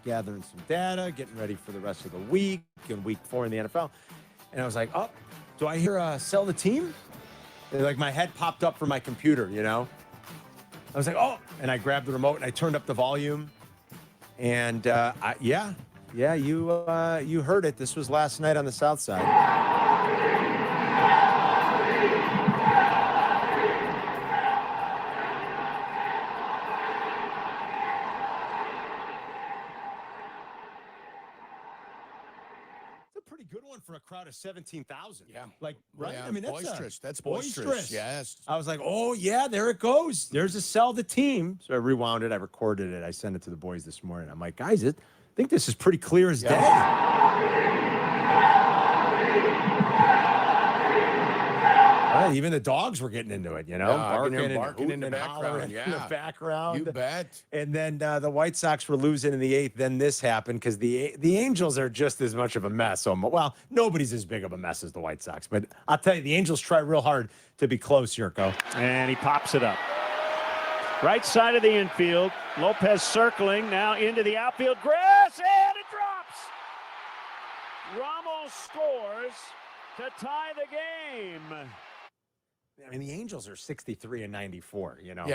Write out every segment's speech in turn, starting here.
gathering some data, getting ready for the rest of the week and week 4 in the NFL. And I was like, oh, do I hear sell the team? And like my head popped up from my computer, you know? I was like, oh, and I grabbed the remote and I turned up the volume. And you heard it. This was last night on the South Side. Good one for a crowd of 17,000. Yeah. Like, right? Yeah, I mean, that's boisterous. Yes. I was like, oh, yeah, there it goes. There's a sell the team. So I rewound it. I recorded it. I sent it to the boys this morning. I'm like, guys, I think this is pretty clear as day. Even the dogs were getting into it, you know, barking in the background. In the background. You bet. And then the White Sox were losing in the 8th. Then this happened because the Angels are just as much of a mess. So, well, nobody's as big of a mess as the White Sox. But I'll tell you, the Angels try real hard to be close, Jurko. And he pops it up. Right side of the infield. Lopez circling now into the outfield. Grass, and it drops. Ramos scores to tie the game. I mean, the Angels are 63 and 94, you know.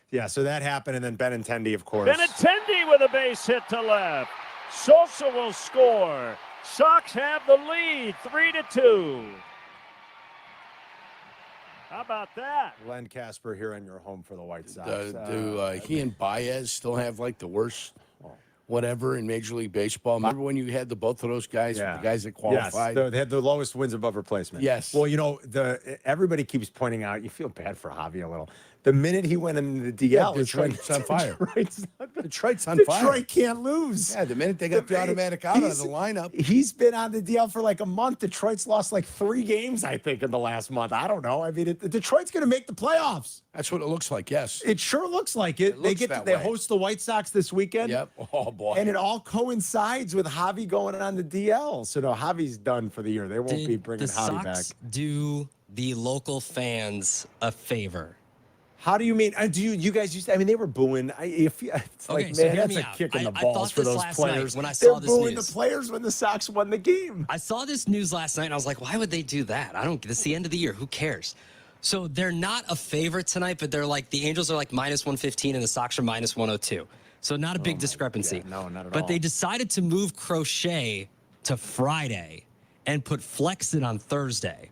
Yeah. So that happened, and then Benintendi, of course. Benintendi with a base hit to left. Sosa will score. Sox have the lead, 3-2. How about that? Len Casper here on your home for the White Sox. Do he and Baez still have like the worst whatever in Major League Baseball? Remember when you had both of those guys, the guys that qualified? Yes, they had the lowest wins above replacement. Yes. Well, you know, everybody keeps pointing out, you feel bad for Javi a little. The minute he went into the DL, Detroit's on fire. Detroit's on fire. Detroit can't lose. Yeah, the minute they got the automatic out of the lineup. He's been on the DL for like a month. Detroit's lost like 3 games, I think, in the last month. I don't know. I mean, Detroit's going to make the playoffs. That's what it looks like, yes. It sure looks like it. They host the White Sox this weekend. Yep. Oh, boy. And it all coincides with Javi going on the DL. So, no, Javi's done for the year. They won't be bringing Javi back. Do the local fans a favor? How do you mean? Do you guys used to, I mean, they were booing. It's like, man, that's a kick in the balls for those players. When I saw this booing news. the players when the Sox won the game. I saw this news last night, and I was like, why would they do that? This is the end of the year. Who cares? So they're not a favorite tonight, but they're like, the Angels are like -115, and the Sox are -102. So not a big discrepancy. No, not at all. But they decided to move Crochet to Friday and put Flexit on Thursday.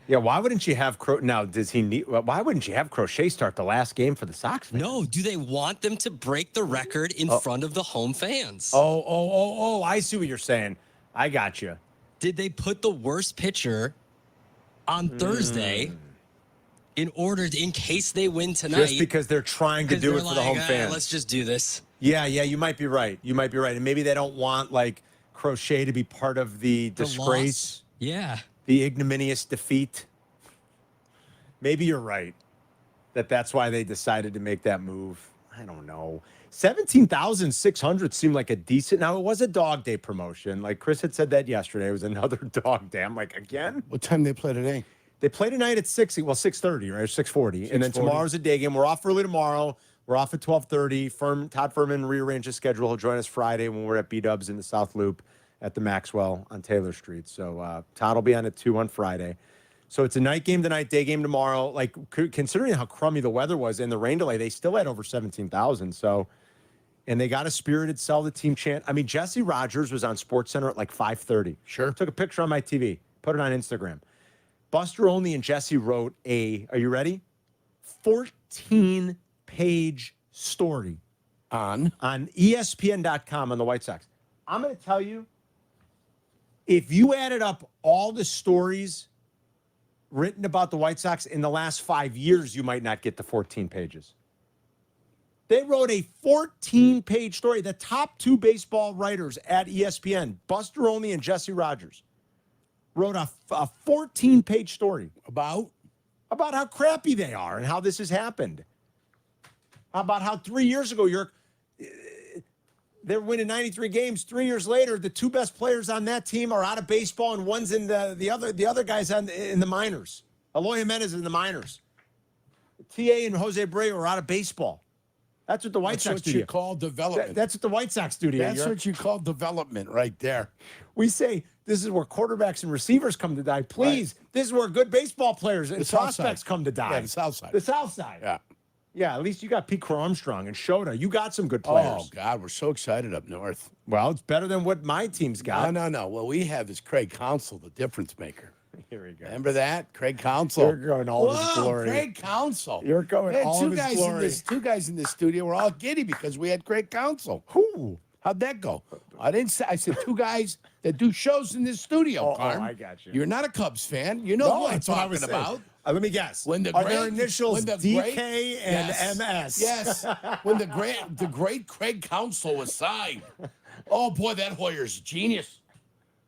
Yeah, why wouldn't you have why wouldn't you have Crochet start the last game for the Sox fans? No, do they want them to break the record in front of the home fans? Oh, I see what you're saying. I got you. Did they put the worst pitcher on Thursday in case they win tonight? Just because they're trying to do it for the home fans. Let's just do this. Yeah, you might be right. And maybe they don't want like Crochet to be part of the disgrace. Yeah. The ignominious defeat. Maybe you're right. That's why they decided to make that move. I don't know. 17,600 seemed like a decent. Now, it was a dog day promotion. Like Chris had said that yesterday. It was another dog day. I'm like, again? What time they play today? They play tonight at 6:30, right? 6:40. And then tomorrow's a day game. We're off early tomorrow. We're off at 12:30. Todd Furman rearranged his schedule. He'll join us Friday when we're at B-Dubs in the South Loop at the Maxwell on Taylor Street. So Todd will be on at 2 on Friday. So it's a night game tonight, day game tomorrow. Like, considering how crummy the weather was and the rain delay, they still had over 17,000. So, and they got a spirited sell the team chant. I mean, Jesse Rogers was on SportsCenter at like 5:30. Sure. Took a picture on my TV, put it on Instagram. Buster Olney and Jesse wrote are you ready? 14-page story on ESPN.com on the White Sox. I'm going to tell you, if you added up all the stories written about the White Sox in the last 5 years, you might not get to 14 pages. They wrote a 14-page story. The top 2 baseball writers at ESPN, Buster Olney and Jesse Rogers, wrote a 14-page story about how crappy they are and how this has happened. About how 3 years ago, they're winning 93 games. 3 years later, the 2 best players on that team are out of baseball, and one's in the other guys in the minors. Eloy Jimenez in the minors. TA and Jose Abreu are out of baseball. That's what the White Sox do. That's what you call development. That's what the White Sox do. That's what you call development right there. We say this is where quarterbacks and receivers come to die. Please, this is where good baseball players and prospects come to die. Yeah, the South Side. The South Side. Yeah. Yeah, at least you got Pete Armstrong and Shota. You got some good players. Oh, God, we're so excited up north. Well, it's better than what my team's got. No. What we have is Craig Counsell, the difference maker. Here we go. Remember that? Craig Counsell. You're going all his glory. Craig Counsell. You're going all two his guys glory. Two guys in this studio were all giddy because we had Craig Counsell. Who? How'd that go? I didn't say. I said two guys that do shows in this studio. Carm. I got you. You're not a Cubs fan. You know who I'm talking about. Let me guess. When the Are great, their initials DK and yes, MS? Yes. When the great Craig Counsell was signed. Oh boy, that Hoyer's genius.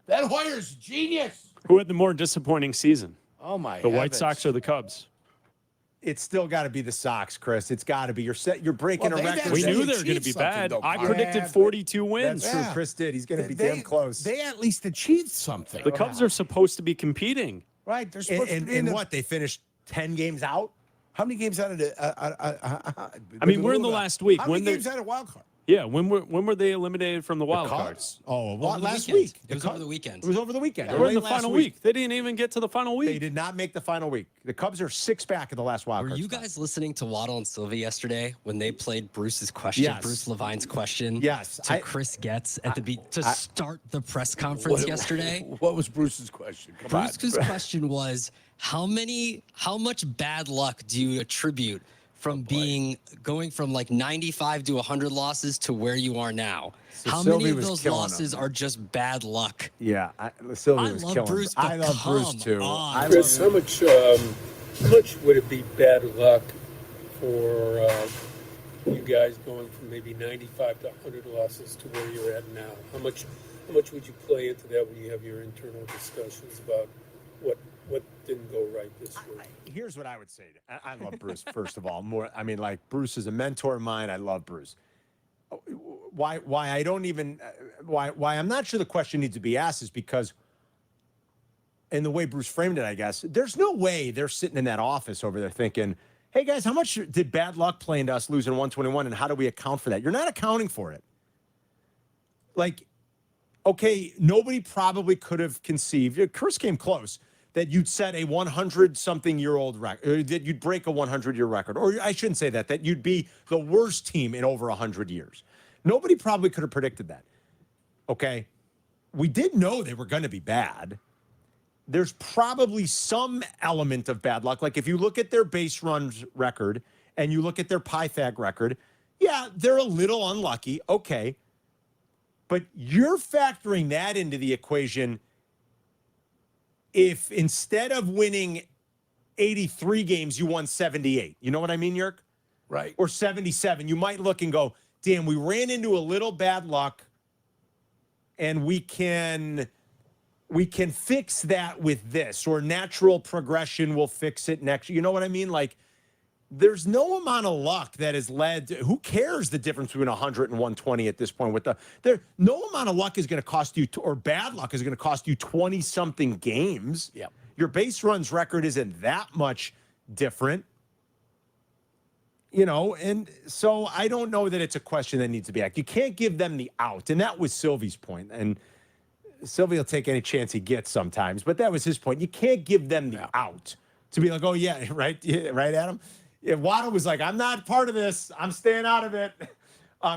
That Hoyer's genius. Who had the more disappointing season? Oh my. The White heavens. Sox or the Cubs? It's still got to be the Sox, Chris. It's got to be. You're breaking a record. We They knew they were going to achieved be something, bad. though, I Carm. predicted 42 wins. That's true. Chris did. He's going to be damn close. They at least achieved something. The Cubs are supposed to be competing. Right. They're supposed to be and what? They finished 10 games out? How many games out of the? I mean, we're in the last week. How When many they- games out of wild card? Yeah, when were they eliminated from the wild cards? Oh, Over the last weekend. week. It was over the weekend. It was over the weekend. We're in the Late final last week. They didn't even get to the final They week. did not make the final week. The Cubs are 6 back of the last wild Were card you spot. guys listening to Waddle and Sylvie yesterday when they played Bruce's question, Yes. Bruce Levine's question Yes. to Chris Getz at the start the press conference yesterday? What was Bruce's question? Come on. Bruce's question was, how much bad luck do you attribute from going from like 95 to 100 losses to where you are now? So How Sylvie many of was those killing losses him. are just bad luck? Yeah, Sylvie I was love killing him. Bruce, but I love Bruce come too. on. I Chris, love how much would it be bad luck for you guys going from maybe 95 to 100 losses to where you're at now? How much would you play into that when you have your internal discussions about what didn't go right this week? Here's what I would say. I love Bruce, first of all. Bruce is a mentor of mine. I love Bruce. Why I'm not sure the question needs to be asked is because, in the way Bruce framed it, I guess, there's no way they're sitting in that office over there thinking, hey, guys, how much did bad luck play into us losing 121, and how do we account for that? You're not accounting for it. Like, okay, nobody probably could have conceived, Chris came close, that you'd set a 100-something-year-old record, or that you'd break a 100-year record, or I shouldn't say that you'd be the worst team in over 100 years. Nobody probably could have predicted that, okay? We did know they were going to be bad. There's probably some element of bad luck. Like if you look at their base runs record and you look at their Pythag record, yeah, they're a little unlucky, okay. But you're factoring that into the equation if instead of winning 83 games, you won 78. You know what I mean, Yerk? Right. Or 77. You might look and go, damn, we ran into a little bad luck and we can fix that with this, or natural progression will fix it next. You know what I mean? Like, there's no amount of luck that has led to, who cares the difference between 100 and 120 at this point? No amount of luck is going to cost you, or bad luck is going to cost you 20-something games. Yeah. Your base runs record isn't that much different. And so I don't know that it's a question that needs to be asked. You can't give them the out. And that was Sylvie's point. And Sylvie will take any chance he gets sometimes, but that was his point. You can't give them the out to be like, oh, yeah, right, Adam? If Waddle was like, I'm not part of this, I'm staying out of it.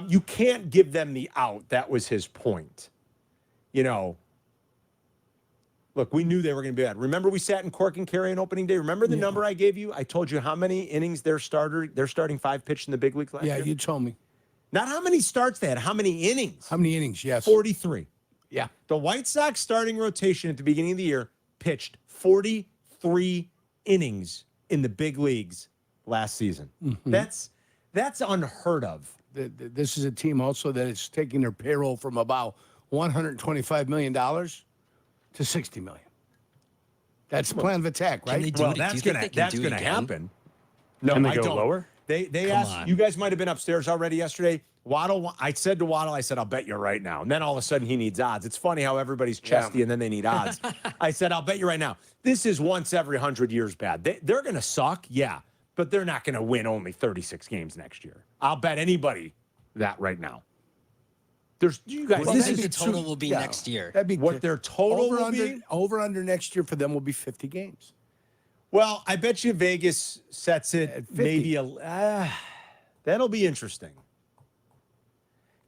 You can't give them the out. That was his point. Look, we knew they were going to be bad. Remember we sat in Cork and Carry on opening day? Remember the number I gave you? I told you how many innings their starting 5 pitched in the big leagues last year? Yeah, you told me. Not how many starts they had, how many innings? How many innings? Yes. 43. Yeah. The White Sox starting rotation at the beginning of the year pitched 43 innings in the big leagues last season. Mm-hmm. That's unheard of. This is a team also that is taking their payroll from about $125 million to $60 million. That's the plan of attack, right? Can they do it? That's Do you think they can do it going to again? happen. No, Can they I go don't. lower? They asked, you guys might have been upstairs already yesterday. Waddle, I said to Waddle, I said, I'll bet you right now. And then all of a sudden he needs odds. It's funny how everybody's chesty and then they need odds. I said, I'll bet you right now. This is once every 100 years bad. They're going to suck, yeah. but they're not going to win only 36 games next year. I'll bet anybody that right now. There's you guys. Well, This maybe is the total will be next year. That'd be what their total over will under be. over under next year for them will be 50 games. Well, I bet you Vegas sets it At 50. maybe that'll be interesting.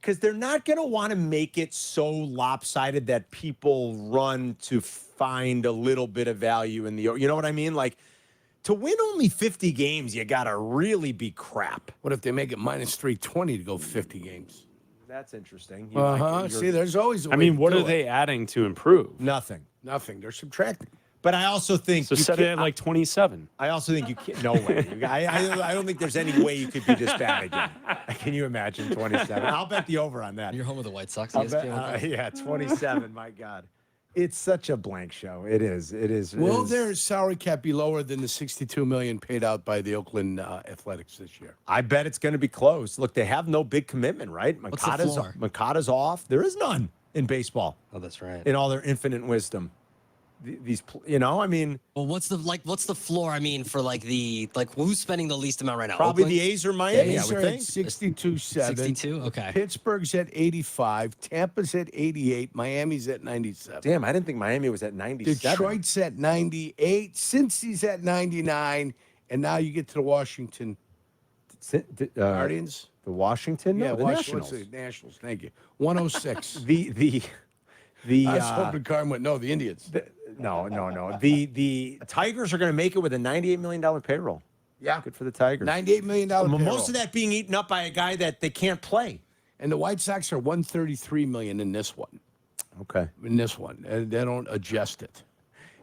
Because they're not going to want to make it so lopsided that people run to find a little bit of value in the, you know what I mean? Like, to win only 50 games, you got to really be crap. What if they make it minus 320 to go 50 games? That's interesting. See, there's always a way I mean, to what do are it. they adding to improve? Nothing. Nothing. They're subtracting. But I also think So you set it can't- at like 27. I also think you can't. No way. I don't think there's any way you could be this bad again. Can you imagine 27? I'll bet the over on that. You're home with the White Sox. I'll ESPN. bet, yeah, 27. My God, it's such a blank show. It is. It is. Will their salary cap be lower than the $62 million paid out by the Oakland Athletics this year? I bet it's going to be close. Look, they have no big commitment, right? What's the floor? Makata's off. There is none in baseball. Oh, that's right. In all their infinite wisdom. These, you know, I mean, Well, what's the floor? I mean, for who's spending the least amount right now? probably Oakland? the A's or Miami. A's I would are at think. 62.7. 62. Okay. Pittsburgh's at 85. Tampa's at 88. Miami's at 97. Damn, I didn't think Miami was at 97. Detroit's at 98. Cincy's at 99. And now you get to the Washington Guardians. The Washington, no, the Washington. Nationals. The Nationals. Thank you. 106. The I was hoping Carmen went, no, the Indians. no. The Tigers are going to make it with a $98 million payroll. Yeah. Good for the Tigers. $98 million Most of that being eaten up by a guy that they can't play. And the White Sox are $133 million in this one. Okay. In this one. They don't adjust it.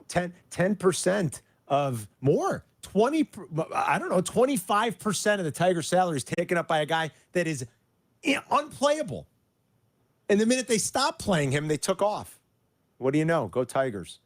10% of more. 25% of the Tigers' salary is taken up by a guy that is unplayable. And the minute they stopped playing him, they took off. What do you know? Go Tigers.